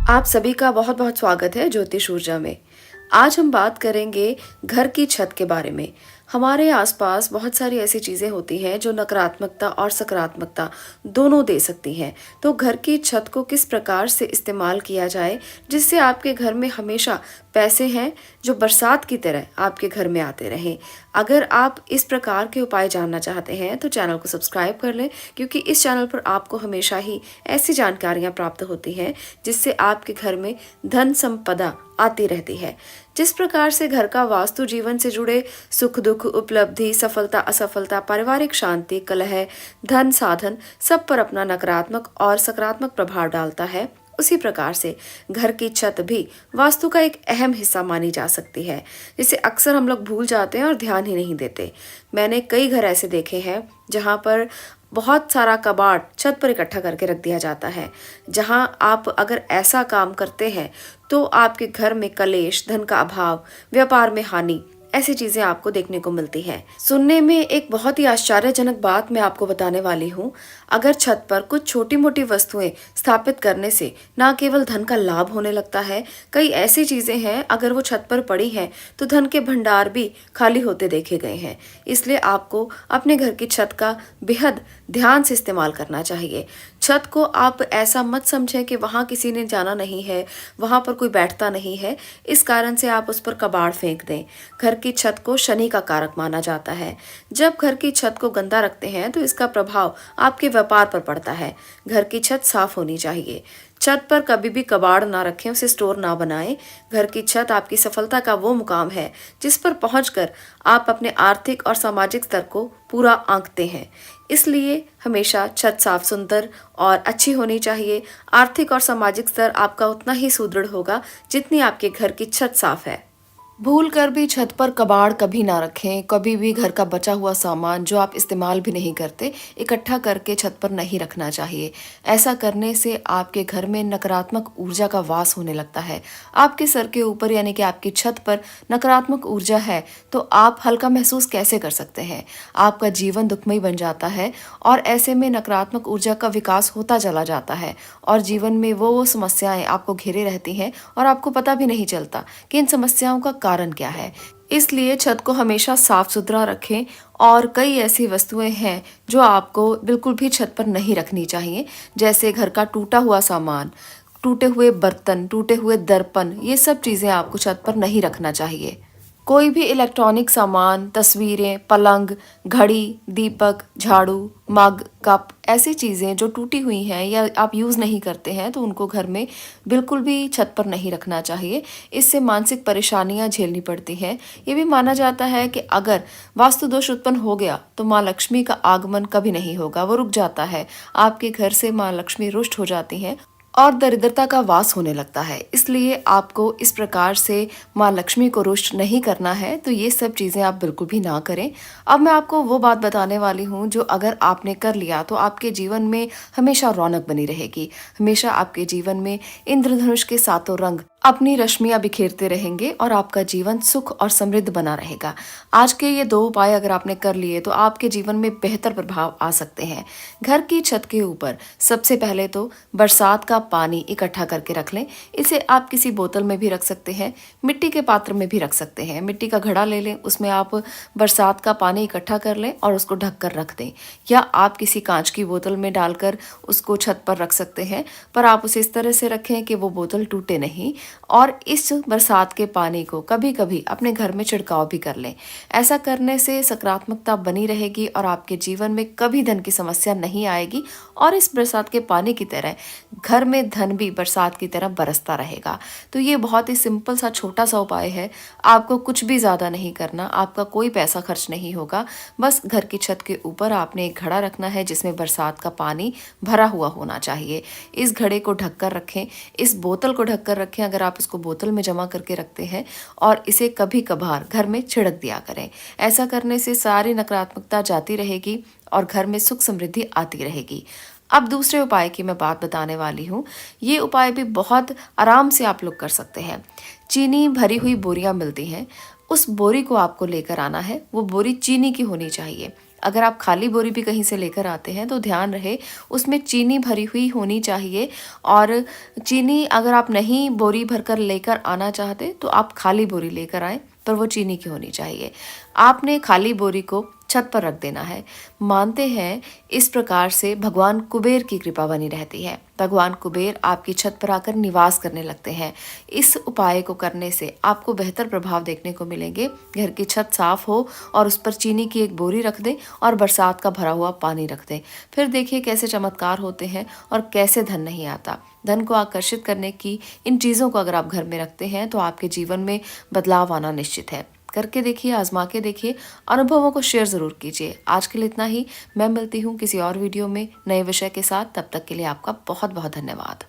आप सभी का बहुत बहुत स्वागत है ज्योतिष ऊर्जा में। आज हम बात करेंगे घर की छत के बारे में। हमारे आसपास बहुत सारी ऐसी चीज़ें होती हैं जो नकारात्मकता और सकारात्मकता दोनों दे सकती हैं। तो घर की छत को किस प्रकार से इस्तेमाल किया जाए जिससे आपके घर में हमेशा पैसे हैं जो बरसात की तरह आपके घर में आते रहें। अगर आप इस प्रकार के उपाय जानना चाहते हैं तो चैनल को सब्सक्राइब कर लें, क्योंकि इस चैनल पर आपको हमेशा ही ऐसी जानकारियां प्राप्त होती हैं जिससे आपके घर में धन संपदा आती रहती है। जिस प्रकार से घर का वास्तु जीवन से जुड़े सुख दुख, उपलब्धि, सफलता असफलता, पारिवारिक शांति, कलह, धन साधन सब पर अपना नकारात्मक और सकारात्मक प्रभाव डालता है, उसी प्रकार से घर की छत भी वास्तु का एक अहम हिस्सा मानी जा सकती है, जिसे अक्सर हम लोग भूल जाते हैं और ध्यान ही नहीं देते। मैंने कई घर ऐसे देखे हैं जहां पर बहुत सारा कबाड़ छत पर इकट्ठा करके रख दिया जाता है। जहां आप अगर ऐसा काम करते हैं तो आपके घर में कलेश, धन का अभाव, व्यापार में हानि, ऐसी चीजें आपको देखने को मिलती हैं। सुनने में एक बहुत ही आश्चर्यजनक बात मैं आपको बताने वाली हूँ। अगर छत पर कुछ छोटी मोटी वस्तुएं स्थापित करने से न केवल धन का लाभ होने लगता है, कई ऐसी चीजें हैं अगर वो छत पर पड़ी हैं तो धन के भंडार भी खाली होते देखे गए हैं। इसलिए आपको अपने घर की छत का बेहद ध्यान से इस्तेमाल करना चाहिए। छत को आप ऐसा मत समझें कि वहां किसी ने जाना नहीं है, वहां पर कोई बैठता नहीं है, इस कारण से आप उस पर कबाड़ फेंक दें। घर की छत को शनि का कारक माना जाता है। जब घर की छत को गंदा रखते हैं तो इसका प्रभाव आपके व्यापार पर पड़ता है। घर की छत साफ होनी चाहिए। छत पर कभी भी कबाड़ ना रखें, उसे स्टोर ना बनाएं। घर की छत आपकी सफलता का वो मुकाम है जिस पर पहुंचकर आप अपने आर्थिक और सामाजिक स्तर को पूरा आंकते हैं। इसलिए हमेशा छत साफ, सुंदर और अच्छी होनी चाहिए। आर्थिक और सामाजिक स्तर आपका उतना ही सुदृढ़ होगा जितनी आपके घर की छत साफ है। भूल कर भी छत पर कबाड़ कभी ना रखें। कभी भी घर का बचा हुआ सामान जो आप इस्तेमाल भी नहीं करते इकट्ठा करके छत पर नहीं रखना चाहिए। ऐसा करने से आपके घर में नकारात्मक ऊर्जा का वास होने लगता है। आपके सर के ऊपर यानी कि आपकी छत पर नकारात्मक ऊर्जा है तो आप हल्का महसूस कैसे कर सकते हैं? आपका जीवन दुखमय बन जाता है और ऐसे में नकारात्मक ऊर्जा का विकास होता चला जाता है और जीवन में वो समस्याएं आपको घेरे रहती हैं और आपको पता भी नहीं चलता कि इन समस्याओं का कारण क्या है। इसलिए छत को हमेशा साफ सुथरा रखें। और कई ऐसी वस्तुएं हैं जो आपको बिल्कुल भी छत पर नहीं रखनी चाहिए, जैसे घर का टूटा हुआ सामान, टूटे हुए बर्तन, टूटे हुए दर्पण, ये सब चीजें आपको छत पर नहीं रखना चाहिए। कोई भी इलेक्ट्रॉनिक सामान, तस्वीरें, पलंग, घड़ी, दीपक, झाड़ू, मग, कप, ऐसी चीज़ें जो टूटी हुई हैं या आप यूज़ नहीं करते हैं तो उनको घर में बिल्कुल भी छत पर नहीं रखना चाहिए। इससे मानसिक परेशानियां झेलनी पड़ती हैं। ये भी माना जाता है कि अगर वास्तु दोष उत्पन्न हो गया तो माँ लक्ष्मी का आगमन कभी नहीं होगा, वो रुक जाता है। आपके घर से माँ लक्ष्मी रुष्ट हो जाती हैं और दरिद्रता का वास होने लगता है। इसलिए आपको इस प्रकार से माँ लक्ष्मी को रुष्ट नहीं करना है, तो ये सब चीज़ें आप बिल्कुल भी ना करें। अब मैं आपको वो बात बताने वाली हूँ जो अगर आपने कर लिया तो आपके जीवन में हमेशा रौनक बनी रहेगी। हमेशा आपके जीवन में इंद्रधनुष के सातों रंग अपनी रश्मियां बिखेरते रहेंगे और आपका जीवन सुख और समृद्ध बना रहेगा। आज के ये दो उपाय अगर आपने कर लिए तो आपके जीवन में बेहतर प्रभाव आ सकते हैं। घर की छत के ऊपर सबसे पहले तो बरसात का पानी इकट्ठा करके रख लें। इसे आप किसी बोतल में भी रख सकते हैं, मिट्टी के पात्र में भी रख सकते हैं। मिट्टी का घड़ा ले लें, उसमें आप बरसात का पानी इकट्ठा कर लें और उसको ढक कर रख दें, या आप किसी कांच की बोतल में डालकर उसको छत पर रख सकते हैं। पर आप उसे इस तरह से रखें कि वो बोतल टूटे नहीं। और इस बरसात के पानी को कभी कभी अपने घर में छिड़काव भी कर लें। ऐसा करने से सकारात्मकता बनी रहेगी और आपके जीवन में कभी धन की समस्या नहीं आएगी और इस बरसात के पानी की तरह घर में धन भी बरसात की तरह बरसता रहेगा। तो ये बहुत ही सिंपल सा छोटा सा उपाय है। आपको कुछ भी ज़्यादा नहीं करना, आपका कोई पैसा खर्च नहीं होगा। बस घर की छत के ऊपर आपने एक घड़ा रखना है जिसमें बरसात का पानी भरा हुआ होना चाहिए। इस घड़े को ढककर रखें, इस बोतल को ढककर रखें अगर आप इसको बोतल में जमा करके रखते हैं, और इसे कभी कभार घर में छिड़क दिया करें। ऐसा करने से सारी नकारात्मकता जाती रहेगी और घर में सुख समृद्धि आती रहेगी। अब दूसरे उपाय की मैं बात बताने वाली हूँ। ये उपाय भी बहुत आराम से आप लोग कर सकते हैं। चीनी भरी हुई बोरियां मिलती हैं, उस बोरी को आपको लेकर आना है। वो बोरी चीनी की होनी चाहिए। अगर आप खाली बोरी भी कहीं से लेकर आते हैं तो ध्यान रहे उसमें चीनी भरी हुई होनी चाहिए। और चीनी अगर आप नहीं बोरी भरकर लेकर आना चाहते तो आप खाली बोरी लेकर आएं, पर वो चीनी की होनी चाहिए। आपने खाली बोरी को छत पर रख देना है। मानते हैं इस प्रकार से भगवान कुबेर की कृपा बनी रहती है। भगवान कुबेर आपकी छत पर आकर निवास करने लगते हैं। इस उपाय को करने से आपको बेहतर प्रभाव देखने को मिलेंगे। घर की छत साफ हो और उस पर चीनी की एक बोरी रख दें और बरसात का भरा हुआ पानी रख दें। फिर देखिए कैसे चमत्कार होते हैं और कैसे धन नहीं आता। धन को आकर्षित करने की इन चीज़ों को अगर आप घर में रखते हैं तो आपके जीवन में बदलाव आना निश्चित है। करके देखिए, आजमा के देखिए, अनुभवों को शेयर ज़रूर कीजिए। आज के लिए इतना ही। मैं मिलती हूँ किसी और वीडियो में नए विषय के साथ। तब तक के लिए आपका बहुत बहुत धन्यवाद।